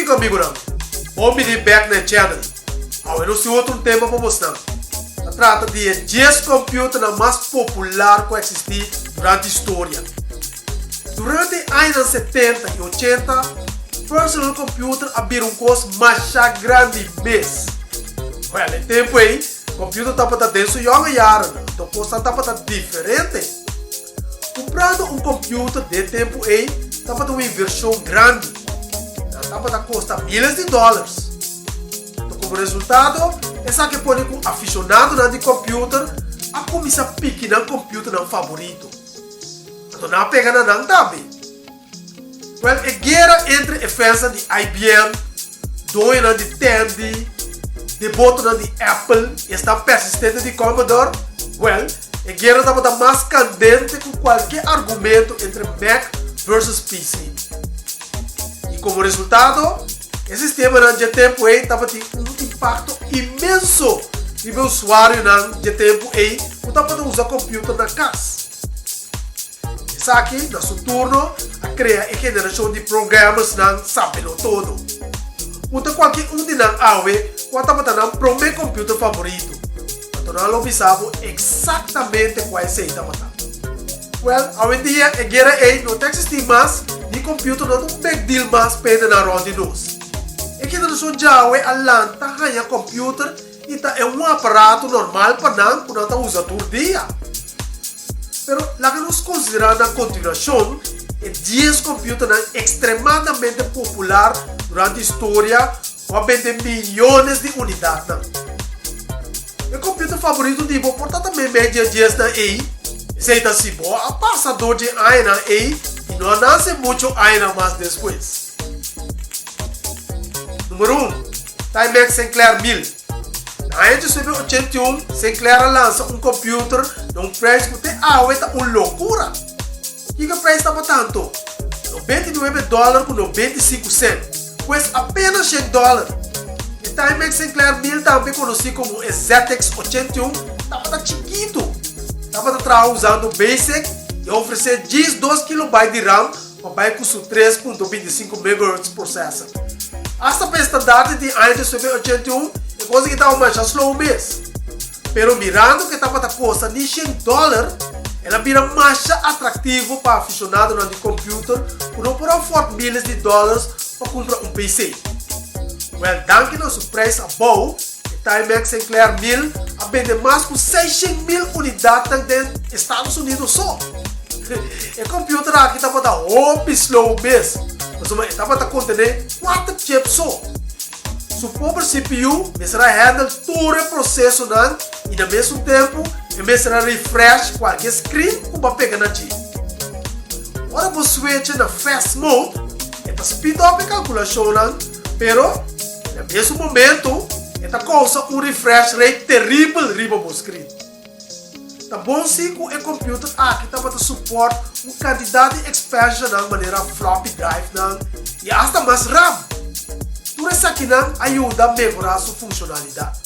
Sim, amigo não. Vamos me back na channel. Eu não sei outro tema para mostrar. Se trata de 10 computers mais populares que existem durante a história. Durante os anos 70 e 80, personal computer abriram um custo mais grande mês. Em tempo aí, o computer estava dentro de uma área, então o custo estava diferente. Comprando um computer de tempo aí, estava uma inversão grande. Estava custar milhares de dólares. Então, como resultado, essa que pode um aficionado de computer a começar a picar no computer não favorito. Então, não pega não também. A guerra entre a defesa de IBM, dois de Tandy, de boto de Apple e esta persistente de Commodore, a guerra estava mais candente com qualquer argumento entre Mac versus PC. E como resultado, esse sistema de tempo aí estava tendo um impacto imenso no usuário de tempo aí, que estava usando computer na casa. Isso aqui, no seu turno, a criar a geração de programas não sabendo todo. Então qualquer de nós quando estava no primeiro computer favorito, então nós observamos exatamente qual é esse estava. Hoje em dia, a guerra aí não existe mais, e computer não é um big deal mais para na roda de nós. E que nós já a lanta ganha computer e é um aparato normal para nós usar todo dia. Pero lá que nós consideramos na continuação, 10 computers extremamente populares durante a história, com vender milhões de unidades. O computer favorito de vou portar também média 10 na aí. Se está assim, a passador de aina aí e não nasce muito aina mais depois. Número 1. Timex Sinclair 1000. Na época de 81, Sinclair lança um computer num preço que está uma loucura. Que preço estava tanto? $99 com 95 centavos. Pois apenas $100. E Timex Sinclair 1000 também conhecido como ZX 81 estava chiquito. Estava usando o Basic e oferecer 12 KB de RAM para com seu 3.25 MHz processor. Hasta para o standard de anos 81, é coisa que estava mais slow mesmo. Pero mirando que estava custa $100, ela vira mais atrativo para aficionado no computer, por não por forte milhas de dólares para comprar um PC. Danke nosso preço a bom, Timex Sinclair 1000 a vender mais de 600 mil unidades nos Estados Unidos só. O computer aqui estava slow mesmo, mas estava contendo 4 chips só. Seu próprio CPU será handle todo o processo e ao mesmo tempo será refresh qualquer screen para pegar na chip. Agora você switch na fast mode, speed up a calculação, pero no mesmo momento causa um refresh rate terrível riba no screen. Tá bom se o computer aqui estava suporte uma quantidade de expansion de maneira floppy drive e até mais RAM. Tudo isso aqui ajuda a melhorar sua funcionalidade.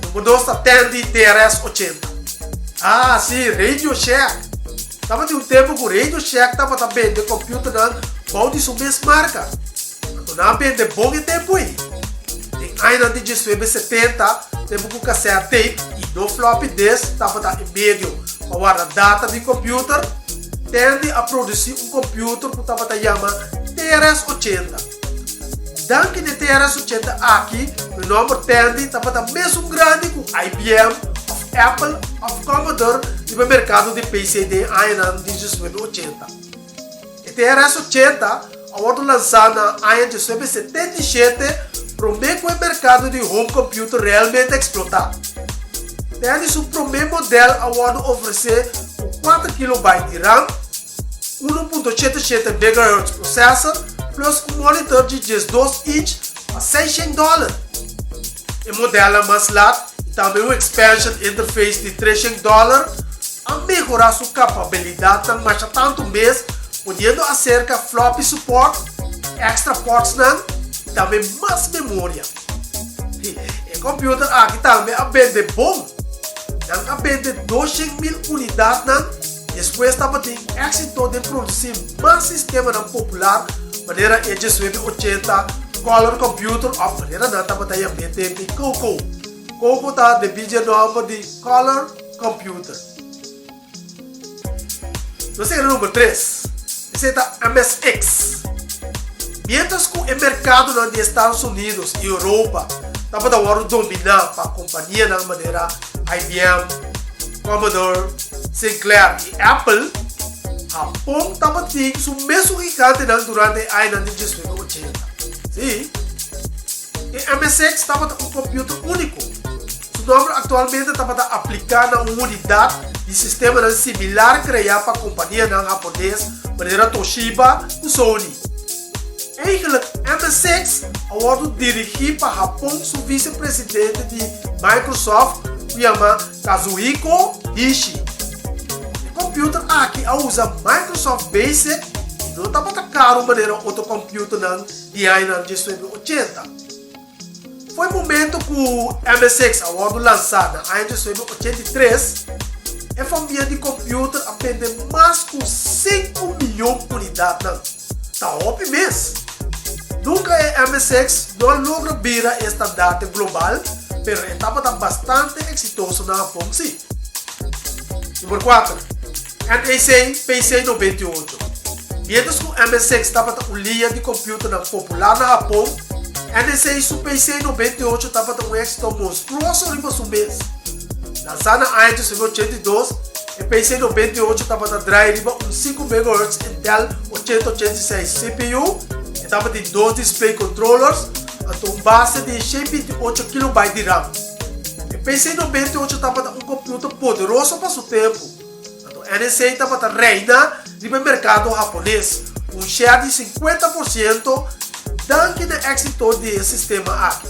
Número 2 está Tandy TRS-80. Sim, Radio Shack. Estava de um tempo que o Radio Shack estava também de computer bom de sua mesma marca. Então não vende bom em tempo aí. Ainda de 70, temos com cassete tape e no floppy disk estava em meio para guardar data de computer, tende a produzir um computer que estava chamado TRS-80. Dentro de TRS-80 aqui, o número tende estava mesmo grande com IBM, of Apple, of Commodore no mercado de PC de ainda de 80. O TRS-80, agora lançado na ainda de 77, promete que o mercado de home computer realmente explotado. Tem seu primeiro modelo agora oferecer 4 KB de RAM, 1.77 MHz processor, plus um monitor de 12 inch a $600. O modelo mais largo e também uma expansion interface de $300 a melhorar sua capacidade mais tanto mês, podendo acerca floppy support, extra ports também mais memória. O computer aqui também a vender bom. A vender 200 mil unidades. Depois estava tendo êxito de produzir mais sistema popular maneira é 1980 color computer of maneira não estava daí ambiente de Coco. Coco tá de vídeo nome de color computer. Nós chegamos no número 3. Esse é MSX. Mientras que o mercado nos Estados Unidos e Europa estava da hora dominar para a companhia na maneira IBM, Commodore, Sinclair e Apple, Japão estava tendo o mesmo gigante durante a era de 1980. Sim. E MSX estava um computer único. Seu nome atualmente estava aplicado na unidade de sistema similar criado para a companhia japonesa, maneira Toshiba e Sony. Eigenlijk MSX agora dirigido para Japão o vice-presidente de Microsoft, que chama Kazuhiko Ishii. O computer aqui usa Microsoft Basic e não estava tão caro maneira outro computer de ano de 1980. Foi o momento que o MSX agora lançado em 1983. A família de computer vende mais de 5 milhões de unidades. Está ótimo mesmo. Nunca a MSX não logra virar estandarte global, mas estava bastante exitoso na Japão, sim. Número 4. NEC PC98. Mientras que o MSX estava uma linha de computer popular na Japão, NEC e o PC98 estava um êxito monstruoso riba do mês. Lançado em 1982, o PC98 estava a drive riba 5 MHz Intel 8086 CPU, estava de 2 display controllers, com base de 128 KB de RAM. O PC98 estava um computer poderoso para o seu tempo. O NEC estava a reinar no mercado japonês, com um share de 50%, dando o êxito do sistema aqui.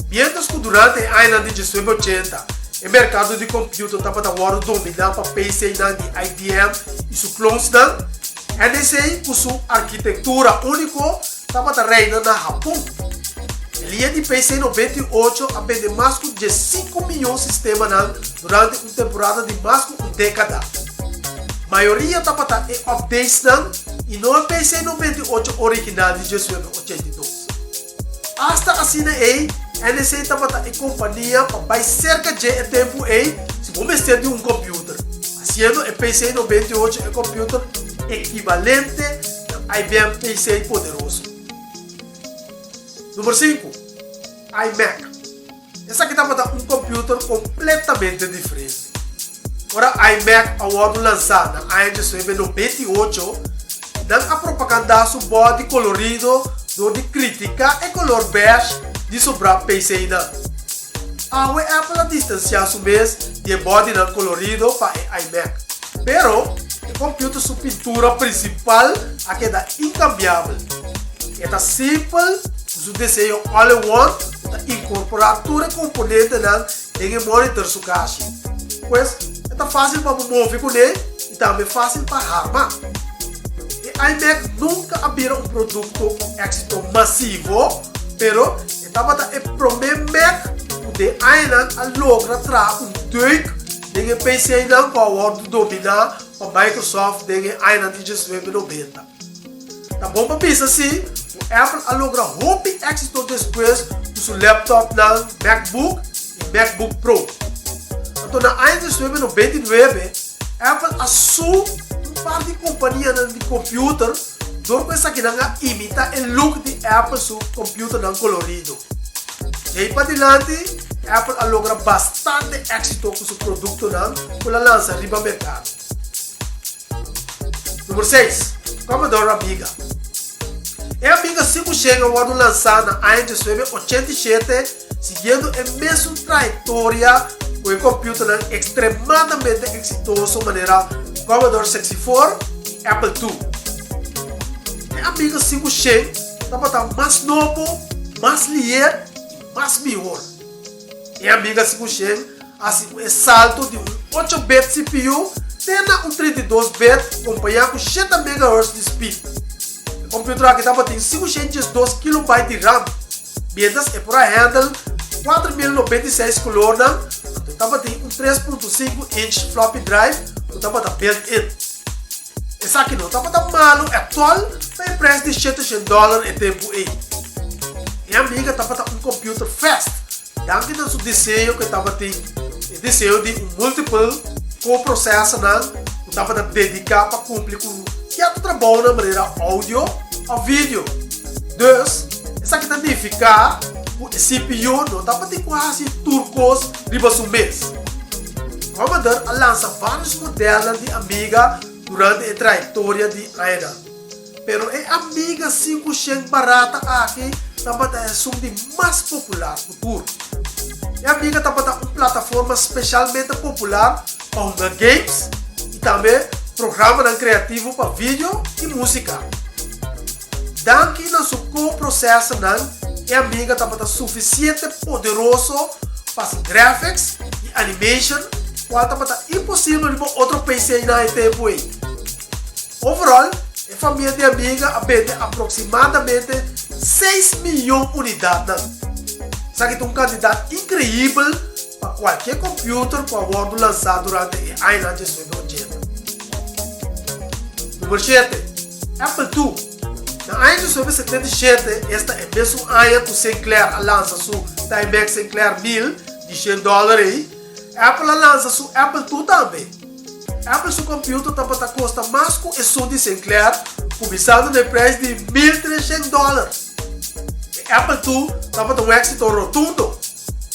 Mientras que durante a era de 1980, o mercado de computer estava dominado para PC de IBM e seus clones. NEC, com sua arquitetura única, estava reinando no Japão. A linha de PC98 vende mais de 5 milhões de sistemas durante uma temporada de mais de uma década. A maioria estava em updates e não é PC98 original de 1982. Hasta assim, a NEC estava em companhia para cerca de tempo se vamos ter de um computer. Sendo o PC98 é computer equivalente a IBM PC poderoso. Número 5. iMac. Essa aqui estava um computer completamente diferente. Agora, iMac agora lançado em 1998, não a propaganda sobre body colorido, de criticar o color bege de sobrar PC não. A Apple distanciar o mês de body não colorido para o iMac. Pero, o computer sua pintura principal aqui é incambiável. É simples, o desenho all-in-one, incorporar todo o componente em monitor sua caixa. Pois, é fácil para mover com ele e também fácil para armar. O iMac nunca abriu um produto com êxito massivo, pero estava o primeiro Mac de ainda logra trazer um truque de PC não para dominar a Microsoft de ainda de 1990. Tá bom para pensar assim, o Apple logra muito êxito depois do seu laptop na MacBook e MacBook Pro. Então na ainda de 1999, Apple assumiu um par de companhias de computer por pensar que não imita o look de Apple seu computer não colorido. E aí para adiante, Apple logra bastante êxito com seu produto com a lança riba ao mercado. Número 6. Commodore Amiga. A Amiga 500 agora lançada em 1987, seguindo a mesma trajetória com o computer extremamente exitoso maneira Commodore 64 e Apple II. A Amiga 500 estava mais novo, mais ligeiro e mais melhor. A Amiga 500 assim um salto de um 8-bit CPU tendo um 32-bit acompanhado com 7 MHz de speed. O computer aqui estava tem 512 KB de RAM, mientras é para handle 4096 colores, estava tem um 3.5 inch floppy drive, estava da built-in. Essa aqui não estava tão malo, atual, mas preço de $700 em tempo aí. Minha amiga estava um computer fast. Daqui no seu desenho que estava tendo, desenho de um múltiplo coprocessor, que estava dedicar para cumprir com certo trabalho na maneira áudio ou vídeo. Dus, essa aqui significa que o CPU não estava de quase turcos ribas mês. Vamos dar a lançar vários modelos de amiga durante a trajetória de Aida. Pero a amiga 500 barata aqui também é a mais popular no futuro. A amiga também é uma plataforma especialmente popular para games e também programa criativo para vídeo e música. Daqui no seu coprocesso, a amiga também é suficiente poderoso para graphics e animation, qual também é impossível de outro PC na tempo aí. Overall, a família de amiga vende aproximadamente 6 milhões de unidades. Isso aqui é um candidato incrível para qualquer computer que for lançado durante o ano de 2080. Número 7. Apple II. No ano de 1977, esta é o mesmo ano que Sinclair lança seu Timex Sinclair 1000 de $100. Apple lança seu Apple II também. Apple seu computer também custa mais que o som de Sinclair, começando no preço de $1.300. Apple II também tem um êxito rotundo.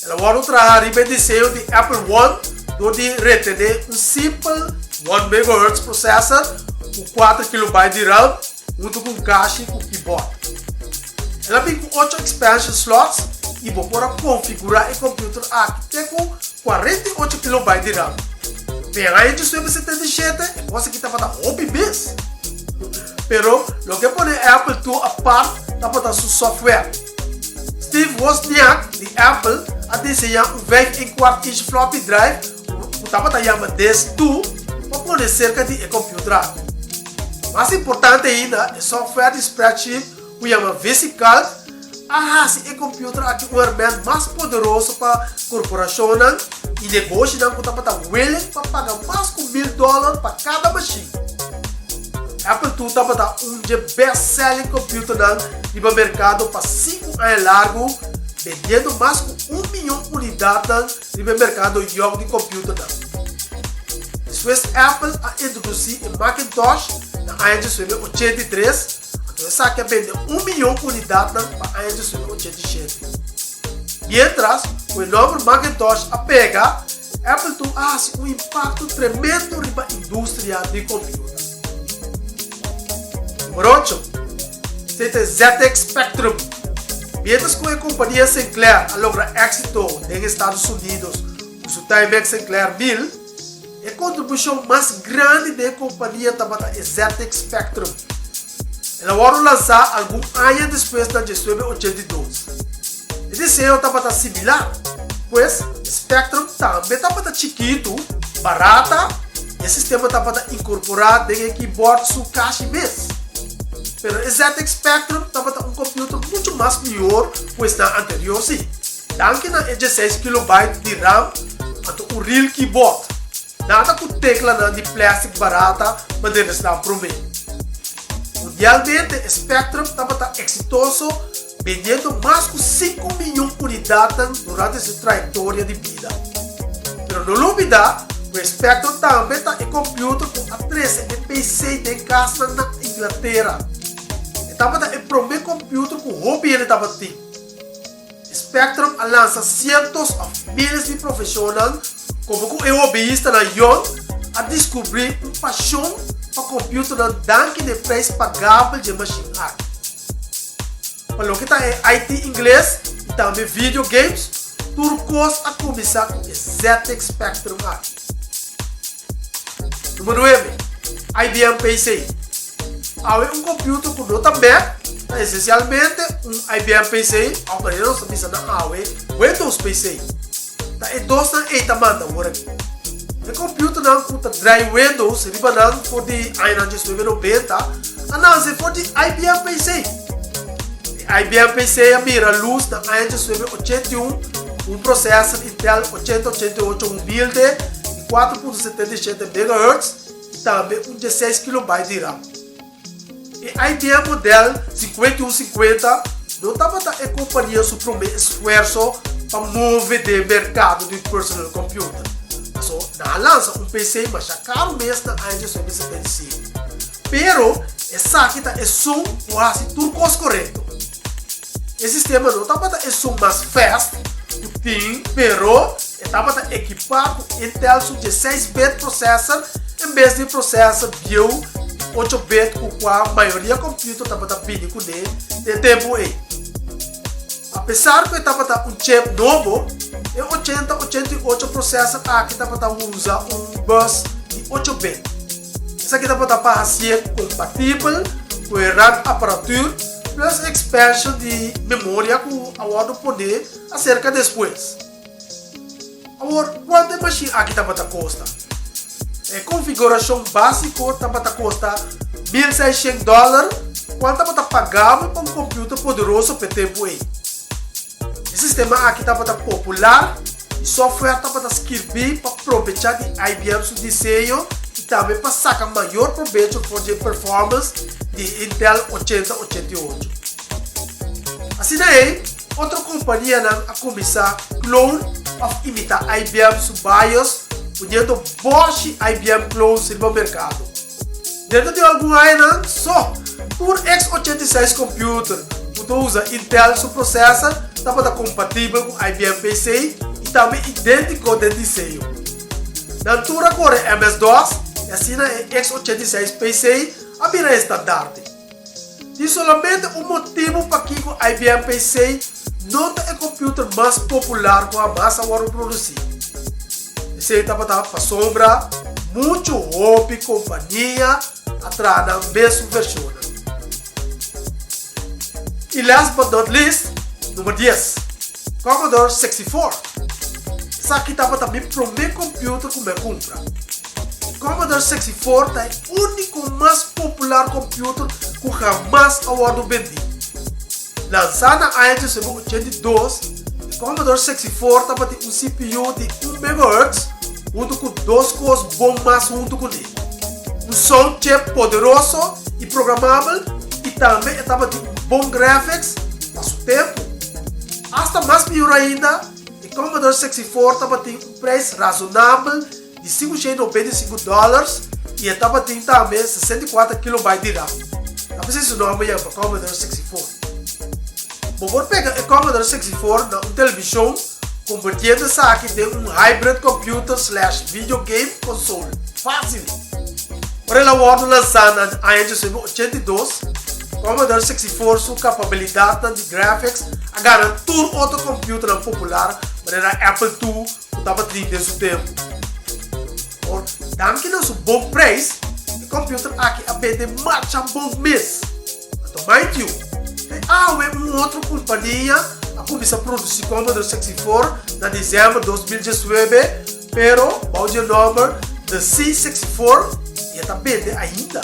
Ela vai trazer o desenho de Apple I, onde retém um simples 1 MHz processor com 4 KB de RAM, junto com caixa e com keyboard. Ela vem com 8 expansion slots e você pode configurar o computer aqui com 48 KB de RAM. Bem, aí de 77, você que estava da hobby mesmo. Pero, lo que pone Apple II a parte, está seu software. Steve Wozniak, de Apple, a desenhar um 24-inch floppy drive, que estava chamando DS2, para poder cerca de computer. Mais importante ainda, o software de spreadsheet, que chama VisiCalc, se o computer aqui um elemento mais poderoso para corporações e negócios que estão willing para pagar mais de $1.000 para cada machine. Apple II também dá um dos best-selling computer no mercado para 5 anos largo, vendendo mais de 1 milhão de unidades no mercado de computer. Depois, Apple a introduzir o Macintosh no ano de 1983, então essa aqui vende 1 milhão de unidades para o ano de 1987. Mientras, o nome Macintosh a pega, Apple II faz um impacto tremendo na indústria de computadores. Número 8. Este é ZX Spectrum. Mientras que a companhia Sinclair logra éxito nos Estados Unidos com seu Timex Sinclair 1000, a contribuição mais grande da companhia também é ZX Spectrum. Ela vai lançar alguns anos depois da 1982. O desenho também similar, pois Spectrum também está chiquito, barata, e o sistema também incorporado em keyboard sua caixa mesmo. Pero o ZX Spectrum também é um computer muito mais melhor pois na anterior sim. Daqui na 16 KB de RAM, até o real keyboard. Nada com tecla de plástico barata, mas eles dão para mim. Mundialmente, o Spectrum também está exitoso, vendendo mais de 5 milhões de unidades durante sua trajetória de vida. Pero não olvidar, o Spectrum também está em computer com a 13 PC de casa na Inglaterra. Também é o primeiro computer com hobby ele estava tendo. Spectrum lança cientos de milhares de profissionais como o hobbyista na Young a descobrir uma paixão para computer na danke de preço pagável de machine art. Para o que está em IT inglês e também videogames, turcos a começar com o ZX Spectrum art. Número 9. IBM PC. Há um computer com nota Mac, essencialmente um IBM PC, aunque não se na Windows PC. É dois na eita manda agora. O computer não conta dry Windows, ribanando for de Ainandes 90, análise for de IBM PC. IBM PC a mira luz na Ainandes 81, processador Intel 8088 humilde de 4.77 MHz. também 16 KB de RAM. E a IBM modelo 5150 não estava a companhia seu primeiro esforço para mover o mercado do personal computer. So, na lança PC, mas já caro mesmo na AMD 75. Pero, essa aqui é som quase tudo correto. Esse sistema não estava a som mais fast, pero estava equipado com Intel 16-bit processor em vez de processor bio 8-bit com a maioria do computador estava pedindo com ele de tempo aí. Apesar que estava um chip novo, e 80-88 processor aqui estava a usar bus de 8-bit. Isso aqui estava para ser compatível com o RAM aparatura plus expansion de memória que eu poder acerca depois. Agora, quanto a machine aqui estava a custar? A configuração básica estava a custar $1.600, quanto estava pagável para um computador poderoso para tempo aí. O sistema aqui estava popular e software estava escrever para aproveitar de IBM seu desenho e também para sacar maior proveito de performance de Intel 8088. Assim daí, outra companhia a começar clone of imitar IBM seu BIOS, unindo Bosch IBM clones no mercado. Dentro de algum ano, só por x86 computer, que usa Intel seu processor, estava compatível com IBM PC e também idêntico de desenho. Na altura agora é MS-DOS, e assim é x86 PC a vira estandarte. E somente o motivo para que o IBM PC não é o computer mais popular com a massa agora produzir. Esse estava para sombra, muito hobby, companhia, atrás na mesma versão. E last but not least, número 10, Commodore 64. Essa aqui estava também para o meu computer que eu compra. Commodore 64 é o único mais popular computer que jamais eu vendi. Lançado na AMD 82, o Commodore 64 estava com um CPU de 1 MHz, junto com duas cores bombas junto com ele. Um som chip poderoso e programável, e também estava de bom graphics para o tempo. Hasta mais melhor ainda, o Commodore 64 estava com um preço razoável de $595 e estava com também 64 KB de RAM. Não precisa o nome para Commodore 64. Vou pegar o Commodore 64 na televisão, convertendo isso aqui em um hybrid computer / videogame console. Fácil! Para ela o lançado na AMD 82, Commodore 64 sua capacidade de graphics a garantir outro computer popular, para a Apple II, que estava tendo nesse tempo. Dando que não é um bom preço, o computer aqui a vender marcha bom mês. Então, mind you, há uma outra companhia a começar a produzir Commodore 64 na dezembro de 2019, pero o número de C64 e está vender ainda.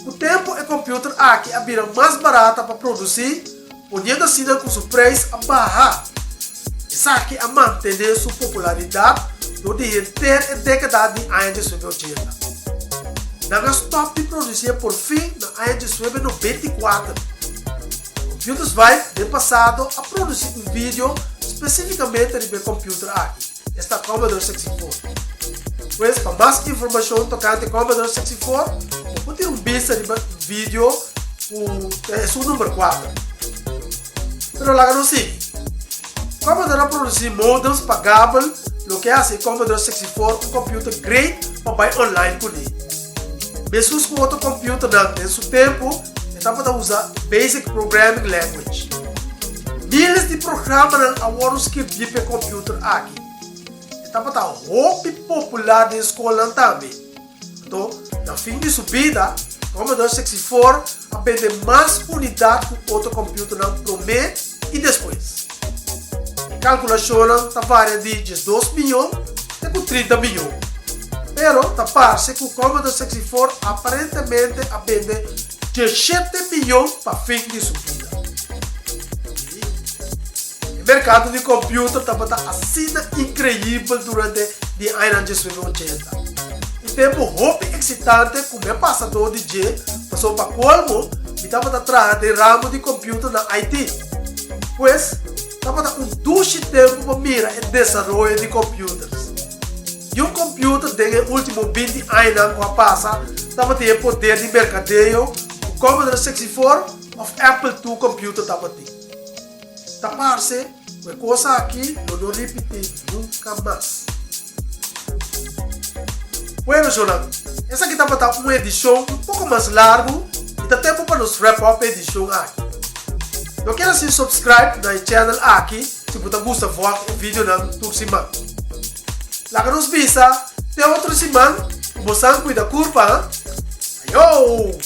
O tempo é computer aqui a vira mais barata para produzir, podendo assim com seu preço a barrar. Isso aqui a manter sua popularidade durante a década de AMD 80. Na stop de produzir por fim na AMD 94. Computers vai de passado a produzir um vídeo especificamente de computer aqui. Esta Commodore 64. Pois, para mais informação tocante Commodore 64, pode ter vista de vídeo o número 4. Pero lá não sigue. Commodore produzir modems pagáveis, o que hace Commodore 64 um computer great para ir online com ele. Mesmo com outro computer no seu tempo, estava a usar Basic Programming Language. Milhares de programas agora escrever para computer aqui. Estava a hobby popular da escola também. Então, no fim de sua vida, Commodore 64 aprende mais unidade com outro computer no primeiro e depois. A calculação varia de 2 milhões até 30 milhões. Pero, parece que o Commodore 64 aparentemente aprende 17 milhões para fim de sua vida. O mercado de computer estava assim incrível durante os anos 80. tempo hope excitante como é passador DJ, passou para colmo e estava atrás de ramo de computer na IT. Pois, estava duche tempo para mirar o desenvolvimento de computers. E um computer desde último 20 anos que passa, estava tendo poder de mercadeio, o Commodore 64 ou Apple II computer estava tendo. Tá parce, uma coisa aqui eu não repeti nunca mais. Bueno, Jonathan, essa aqui estava uma edição um pouco mais larga e dá tempo para nos wrap up a edição aqui. Não quero se subscribe no channel aqui se você gosta de ver o vídeo na semana. Lá que nos visa, até outra semana, você cuida da curva. Ayo!